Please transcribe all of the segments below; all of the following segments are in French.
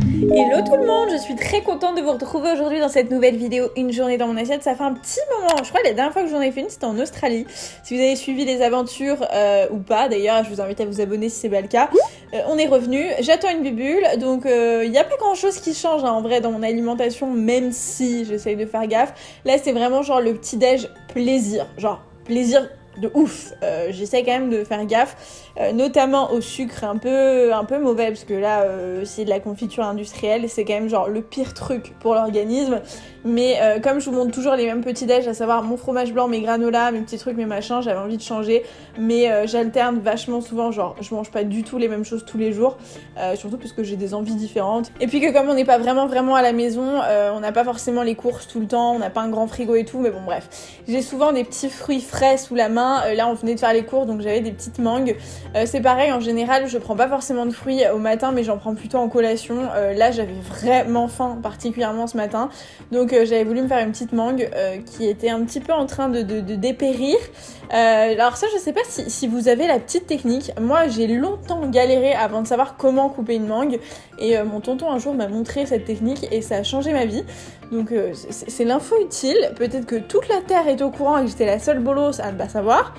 Hello tout le monde, je suis très contente de vous retrouver aujourd'hui dans cette nouvelle vidéo Une journée dans mon assiette. Ça fait un petit moment, je crois que la dernière fois que j'en ai fait une c'était en Australie. Si vous avez suivi les aventures ou pas, d'ailleurs je vous invite à vous abonner si c'est pas le cas. On est revenu, j'attends une bubule, donc il n'y a pas grand chose qui change en vrai dans mon alimentation, même si j'essaye de faire gaffe. Là c'est vraiment genre le petit déj plaisir, genre plaisir de ouf. J'essaie quand même de faire gaffe, notamment au sucre un peu mauvais, parce que là c'est de la confiture industrielle, c'est quand même genre le pire truc pour l'organisme. Mais comme je vous montre toujours les mêmes petits déj, à savoir mon fromage blanc, mes granolas, mes petits trucs, mes machins, j'avais envie de changer, mais j'alterne vachement souvent, genre je mange pas du tout les mêmes choses tous les jours, surtout parce que j'ai des envies différentes. Et puis que comme on n'est pas vraiment à la maison, on n'a pas forcément les courses tout le temps, on n'a pas un grand frigo et tout, mais bon bref. J'ai souvent des petits fruits frais sous la main. Là on venait de faire les courses donc j'avais des petites mangues. C'est pareil, en général je prends pas forcément de fruits au matin, mais j'en prends plutôt en collation. Là j'avais vraiment faim, particulièrement ce matin, donc j'avais voulu me faire une petite mangue qui était un petit peu en train de dépérir. Alors ça je sais pas si vous avez la petite technique. Moi j'ai longtemps galéré avant de savoir comment couper une mangue, et mon tonton un jour m'a montré cette technique et ça a changé ma vie. Donc c'est l'info utile. Peut-être que toute la terre est au courant et que j'étais la seule bolos à ne pas savoir.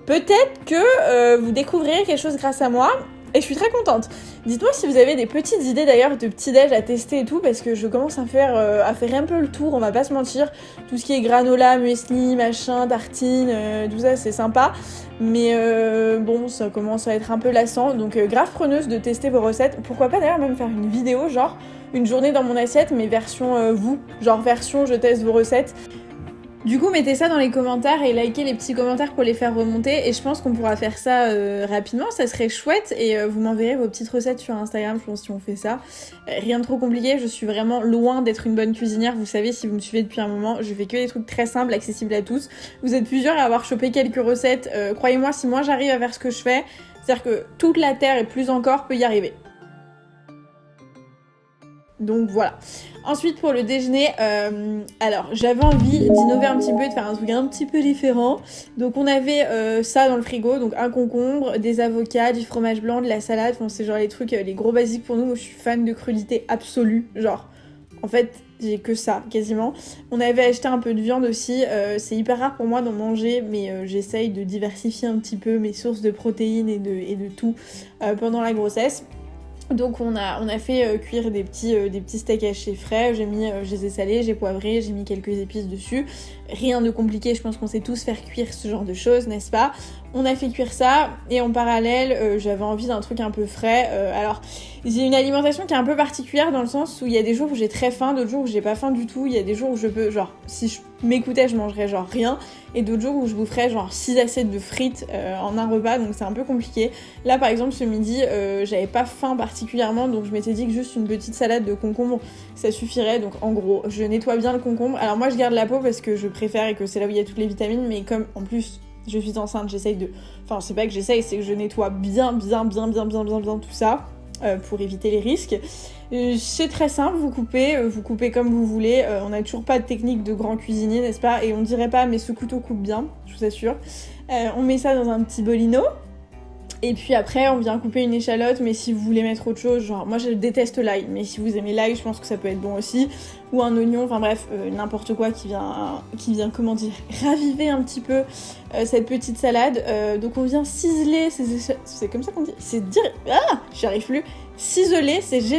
Peut-être que vous découvrirez quelque chose grâce à moi. Et je suis très contente. Dites-moi si vous avez des petites idées d'ailleurs de petits déj à tester et tout, parce que je commence à faire un peu le tour, on va pas se mentir. Tout ce qui est granola, muesli, machin, tartine, tout ça c'est sympa. Mais bon, ça commence à être un peu lassant, donc grave preneuse de tester vos recettes. Pourquoi pas d'ailleurs même faire une vidéo, genre une journée dans mon assiette, mais version vous, genre version je teste vos recettes. Du coup, mettez ça dans les commentaires et likez les petits commentaires pour les faire remonter, et je pense qu'on pourra faire ça rapidement, ça serait chouette, et vous m'enverrez vos petites recettes sur Instagram, je pense, si on fait ça. Rien de trop compliqué, je suis vraiment loin d'être une bonne cuisinière, vous savez si vous me suivez depuis un moment, je fais que des trucs très simples, accessibles à tous. Vous êtes plusieurs à avoir chopé quelques recettes, croyez-moi, si moi j'arrive à faire ce que je fais, c'est-à-dire que toute la terre et plus encore peut y arriver. Donc voilà. Ensuite pour le déjeuner, alors j'avais envie d'innover un petit peu et de faire un truc un petit peu différent. Donc on avait ça dans le frigo, donc un concombre, des avocats, du fromage blanc, de la salade, enfin c'est genre les trucs, les gros basiques pour nous. Moi je suis fan de crudité absolue, genre en fait j'ai que ça quasiment. On avait acheté un peu de viande aussi, c'est hyper rare pour moi d'en manger, mais j'essaye de diversifier un petit peu mes sources de protéines et de tout pendant la grossesse. Donc on a fait cuire des petits steaks hachés frais, je les ai salés, j'ai poivré, j'ai mis quelques épices dessus. Rien de compliqué, je pense qu'on sait tous faire cuire ce genre de choses, n'est-ce pas? On a fait cuire ça, et en parallèle, j'avais envie d'un truc un peu frais. Alors, j'ai une alimentation qui est un peu particulière dans le sens où il y a des jours où j'ai très faim, d'autres jours où j'ai pas faim du tout. Il y a des jours où je peux, genre, si je m'écoutais, je mangerais genre rien, et d'autres jours où je boufferais genre 6 assiettes de frites en un repas, donc c'est un peu compliqué. Là, par exemple, ce midi, j'avais pas faim particulièrement, donc je m'étais dit que juste une petite salade de concombre, ça suffirait. Donc en gros, je nettoie bien le concombre. Alors moi, je garde la peau parce que je préfère et que c'est là où il y a toutes les vitamines, mais comme en plus je suis enceinte, j'essaye de... Enfin, c'est pas que j'essaye, c'est que je nettoie bien tout ça pour éviter les risques. C'est très simple, vous coupez comme vous voulez. On n'a toujours pas de technique de grand cuisinier, n'est-ce pas? Et on dirait pas, mais ce couteau coupe bien, je vous assure. On met ça dans un petit bolino. Et puis après, on vient couper une échalote, mais si vous voulez mettre autre chose, genre moi je déteste l'ail, mais si vous aimez l'ail, je pense que ça peut être bon aussi, ou un oignon, enfin bref, n'importe quoi qui vient, comment dire, raviver un petit peu cette petite salade. Donc on vient ciseler c'est comme ça qu'on dit, c'est dire, ah, j'y arrive plus, ciseler ces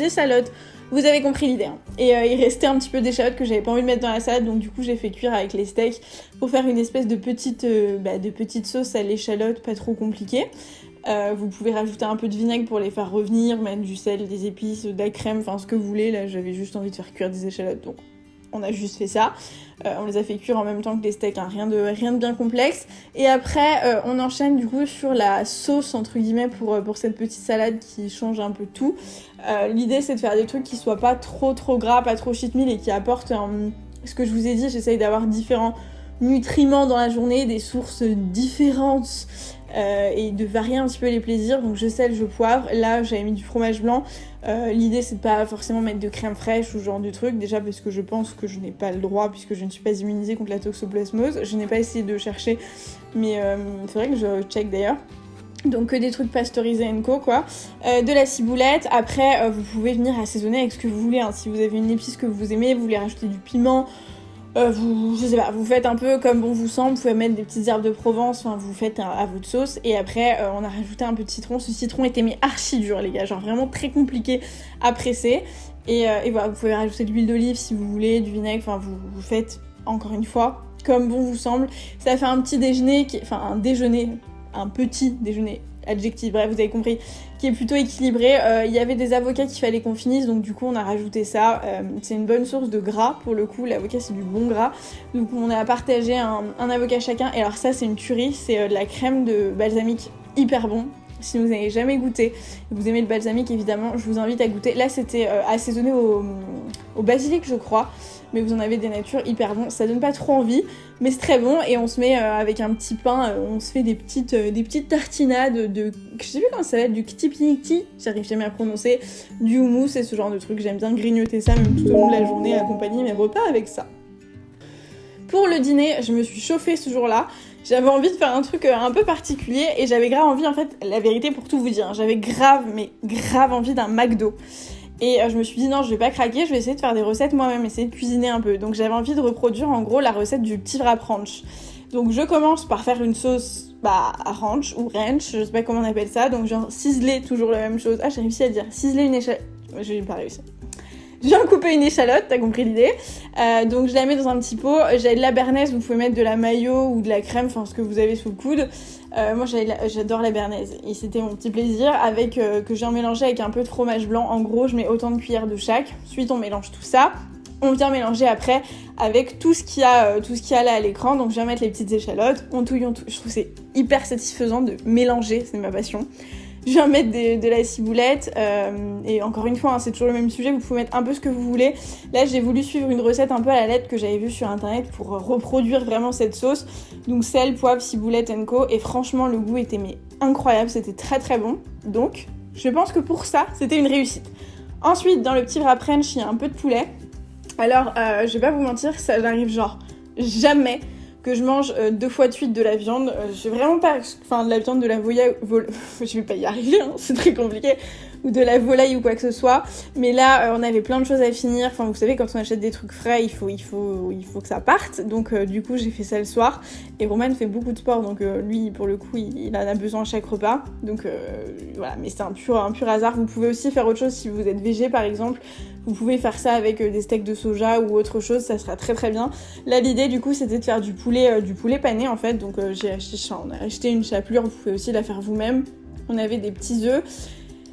échalotes. Vous avez compris l'idée, hein. Et il restait un petit peu d'échalotes que j'avais pas envie de mettre dans la salade, donc du coup j'ai fait cuire avec les steaks pour faire une espèce de petite sauce à l'échalote, pas trop compliquée. Vous pouvez rajouter un peu de vinaigre pour les faire revenir, mettre du sel, des épices, de la crème, enfin ce que vous voulez. Là j'avais juste envie de faire cuire des échalotes, donc on a juste fait ça. On les a fait cuire en même temps que les steaks, hein, rien de bien complexe. Et après, on enchaîne du coup sur la sauce, entre guillemets, pour cette petite salade qui change un peu tout. L'idée, c'est de faire des trucs qui soient pas trop gras, pas trop cheat meal, et qui apportent ce que je vous ai dit, j'essaye d'avoir différents nutriments dans la journée, des sources différentes, et de varier un petit peu les plaisirs. Donc je sèle, je poivre. Là j'avais mis du fromage blanc. L'idée c'est de pas forcément mettre de crème fraîche ou ce genre de truc, déjà parce que je pense que je n'ai pas le droit puisque je ne suis pas immunisée contre la toxoplasmose. Je n'ai pas essayé de chercher, mais c'est vrai que je check d'ailleurs. Donc que des trucs pasteurisés & co, quoi. De la ciboulette. Après, vous pouvez venir assaisonner avec ce que vous voulez, hein. Si vous avez une épice que vous aimez, vous voulez rajouter du piment, je sais pas, vous faites un peu comme bon vous semble. Vous pouvez mettre des petites herbes de Provence, enfin vous faites à votre sauce. Et après, on a rajouté un peu de citron. Ce citron était mis archi dur, les gars, genre vraiment très compliqué à presser. Et voilà, vous pouvez rajouter de l'huile d'olive si vous voulez, du vinaigre, enfin vous faites encore une fois comme bon vous semble. Ça fait un petit déjeuner, un petit déjeuner, adjectif, bref, vous avez compris, qui est plutôt équilibré. Il y avait des avocats qu'il fallait qu'on finisse, donc du coup on a rajouté ça. C'est une bonne source de gras, pour le coup, l'avocat c'est du bon gras. Donc on a partagé un avocat chacun, et alors ça c'est une tuerie, c'est de la crème de balsamique hyper bon. Si vous n'avez jamais goûté, vous aimez le balsamique évidemment, je vous invite à goûter. Là c'était assaisonné au basilic je crois, mais vous en avez des natures hyper bons, ça donne pas trop envie, mais c'est très bon. Et on se met avec un petit pain, on se fait des petites tartinades de, je sais plus comment ça s'appelle, du kiti, j'arrive jamais à prononcer, du houmous et ce genre de trucs. J'aime bien grignoter ça même tout au long de la journée, accompagner mes repas avec ça. Pour le dîner, je me suis chauffée ce jour-là. J'avais envie de faire un truc un peu particulier et j'avais grave envie, en fait, la vérité pour tout vous dire, j'avais grave envie d'un McDo. Et je me suis dit non, je vais pas craquer, je vais essayer de faire des recettes moi-même, essayer de cuisiner un peu. Donc j'avais envie de reproduire en gros la recette du petit wrap ranch. Donc je commence par faire une sauce ranch ou ranch, je sais pas comment on appelle ça. Donc genre ciseler, toujours la même chose. Ah, j'ai réussi à dire ciseler une échalote. Je vais pas réussir. Je viens couper une échalote, t'as compris l'idée. Donc je la mets dans un petit pot. J'ai de la béarnaise, vous pouvez mettre de la mayo ou de la crème, enfin ce que vous avez sous le coude. Moi j'adore la béarnaise et c'était mon petit plaisir avec que j'ai mélangé avec un peu de fromage blanc. En gros je mets autant de cuillères de chaque. Ensuite on mélange tout ça. On vient mélanger après avec tout ce qu'il y a là à l'écran. Donc je viens mettre les petites échalotes. On touille. Je trouve que c'est hyper satisfaisant de mélanger, c'est ma passion. Je viens mettre de la ciboulette et encore une fois hein, c'est toujours le même sujet, vous pouvez mettre un peu ce que vous voulez. Là j'ai voulu suivre une recette un peu à la lettre que j'avais vue sur internet pour reproduire vraiment cette sauce. Donc sel, poivre, ciboulette & co, et franchement le goût était incroyable, c'était très très bon. Donc je pense que pour ça c'était une réussite. Ensuite dans le petit wrap ranch il y a un peu de poulet. Alors je vais pas vous mentir, ça j'arrive genre jamais que je mange 2 fois de suite de la viande. J'ai vraiment pas... Enfin, de la viande, de la volaille... Je vais pas y arriver, hein, c'est très compliqué. Ou de la volaille ou quoi que ce soit. Mais là, on avait plein de choses à finir. Enfin, vous savez, quand on achète des trucs frais, il faut que ça parte. Donc, du coup, j'ai fait ça le soir. Et Roman fait beaucoup de sport. Donc, lui, pour le coup, il en a besoin à chaque repas. Donc, voilà. Mais c'est un pur hasard. Vous pouvez aussi faire autre chose si vous êtes végé, par exemple. Vous pouvez faire ça avec des steaks de soja ou autre chose, ça sera très très bien. Là l'idée du coup c'était de faire du poulet pané en fait, donc on a acheté une chapelure, vous pouvez aussi la faire vous-même. On avait des petits œufs.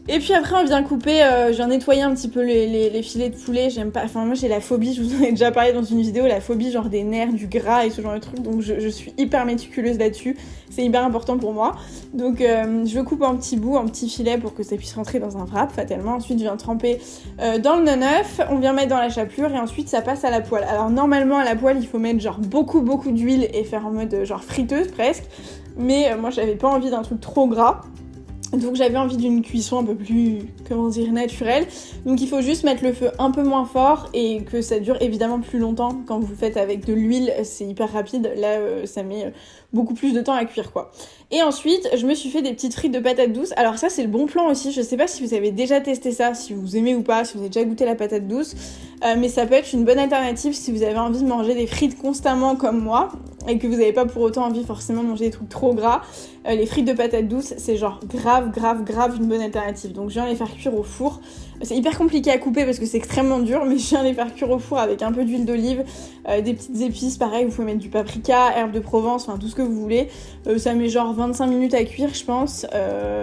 Et puis après on vient couper, je viens nettoyer un petit peu les filets de poulet, j'aime pas, enfin moi j'ai la phobie, je vous en ai déjà parlé dans une vidéo, la phobie genre des nerfs, du gras et ce genre de trucs, donc je suis hyper méticuleuse là-dessus, c'est hyper important pour moi. Donc je coupe en petits bouts, en petits filets pour que ça puisse rentrer dans un wrap fatalement, ensuite je viens tremper dans le non-œuf, on vient mettre dans la chapelure et ensuite ça passe à la poêle. Alors normalement à la poêle il faut mettre genre beaucoup d'huile et faire en mode genre friteuse presque, mais moi j'avais pas envie d'un truc trop gras. Donc j'avais envie d'une cuisson un peu plus, comment dire, naturelle. Donc il faut juste mettre le feu un peu moins fort et que ça dure évidemment plus longtemps. Quand vous faites avec de l'huile, c'est hyper rapide. Là, ça met beaucoup plus de temps à cuire, quoi. Et ensuite, je me suis fait des petites frites de patates douces. Alors ça, c'est le bon plan aussi. Je sais pas si vous avez déjà testé ça, si vous aimez ou pas, si vous avez déjà goûté la patate douce. Mais ça peut être une bonne alternative si vous avez envie de manger des frites constamment comme moi et que vous n'avez pas pour autant envie forcément de manger des trucs trop gras. Les frites de patates douces, c'est genre grave une bonne alternative. Donc je viens les faire cuire au four. C'est hyper compliqué à couper parce que c'est extrêmement dur, mais je viens les faire cuire au four avec un peu d'huile d'olive, des petites épices, pareil, vous pouvez mettre du paprika, herbes de Provence, enfin tout ce que vous voulez. Ça met genre 25 minutes à cuire, je pense.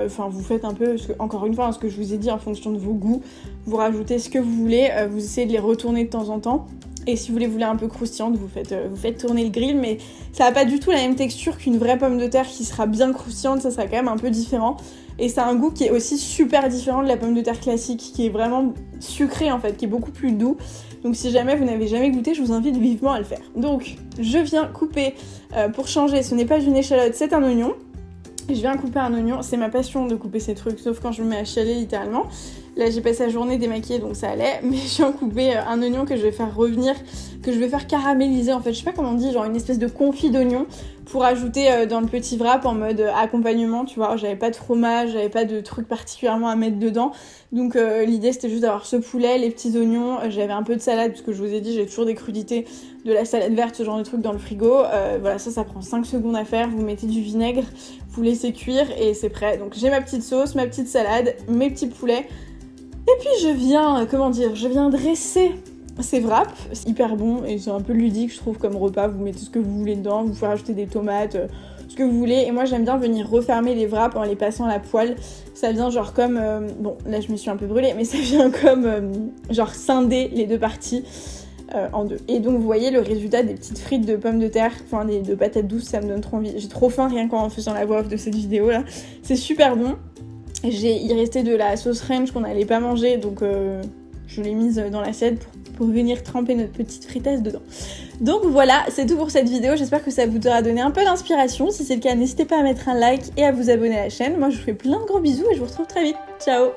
Enfin, vous faites un peu, encore une fois, hein, ce que je vous ai dit en fonction de vos goûts. Vous rajoutez ce que vous voulez, vous essayez de les retourner de temps en temps. Et si vous les voulez un peu croustillantes, vous faites tourner le grill, mais ça n'a pas du tout la même texture qu'une vraie pomme de terre qui sera bien croustillante, ça sera quand même un peu différent. Et ça a un goût qui est aussi super différent de la pomme de terre classique, qui est vraiment sucré en fait, qui est beaucoup plus doux. Donc si jamais vous n'avez jamais goûté, je vous invite vivement à le faire. Donc je viens couper, pour changer, ce n'est pas une échalote, c'est un oignon. Je viens couper un oignon, c'est ma passion de couper ces trucs, sauf quand je me mets à chialer littéralement. Là j'ai passé la journée démaquillée donc ça allait, mais je viens couper un oignon que je vais faire revenir, que je vais faire caraméliser en fait, je sais pas comment on dit, genre une espèce de confit d'oignon pour ajouter dans le petit wrap en mode accompagnement, tu vois. J'avais pas de fromage, j'avais pas de truc particulièrement à mettre dedans, donc l'idée c'était juste d'avoir ce poulet, les petits oignons, j'avais un peu de salade parce que je vous ai dit j'ai toujours des crudités, de la salade verte, ce genre de truc dans le frigo. Voilà, ça prend 5 secondes à faire, vous mettez du vinaigre, vous laissez cuire et c'est prêt. Donc j'ai ma petite sauce, ma petite salade, mes petits poulets. Et puis je viens dresser ces wraps. C'est hyper bon et c'est un peu ludique je trouve comme repas. Vous mettez ce que vous voulez dedans, vous pouvez rajouter des tomates, ce que vous voulez. Et moi j'aime bien venir refermer les wraps en les passant à la poêle. Ça vient genre comme... bon là je me suis un peu brûlée, mais ça vient comme genre scinder les deux parties en deux. Et donc vous voyez le résultat des petites frites de pommes de terre, enfin de patates douces, ça me donne trop envie. J'ai trop faim rien qu'en faisant la voix off de cette vidéo là. C'est super bon. Il restait de la sauce ranch qu'on n'allait pas manger, donc je l'ai mise dans l'assiette pour venir tremper notre petite fritasse dedans. Donc voilà, c'est tout pour cette vidéo, j'espère que ça vous aura donné un peu d'inspiration. Si c'est le cas, n'hésitez pas à mettre un like et à vous abonner à la chaîne. Moi je vous fais plein de gros bisous et je vous retrouve très vite. Ciao!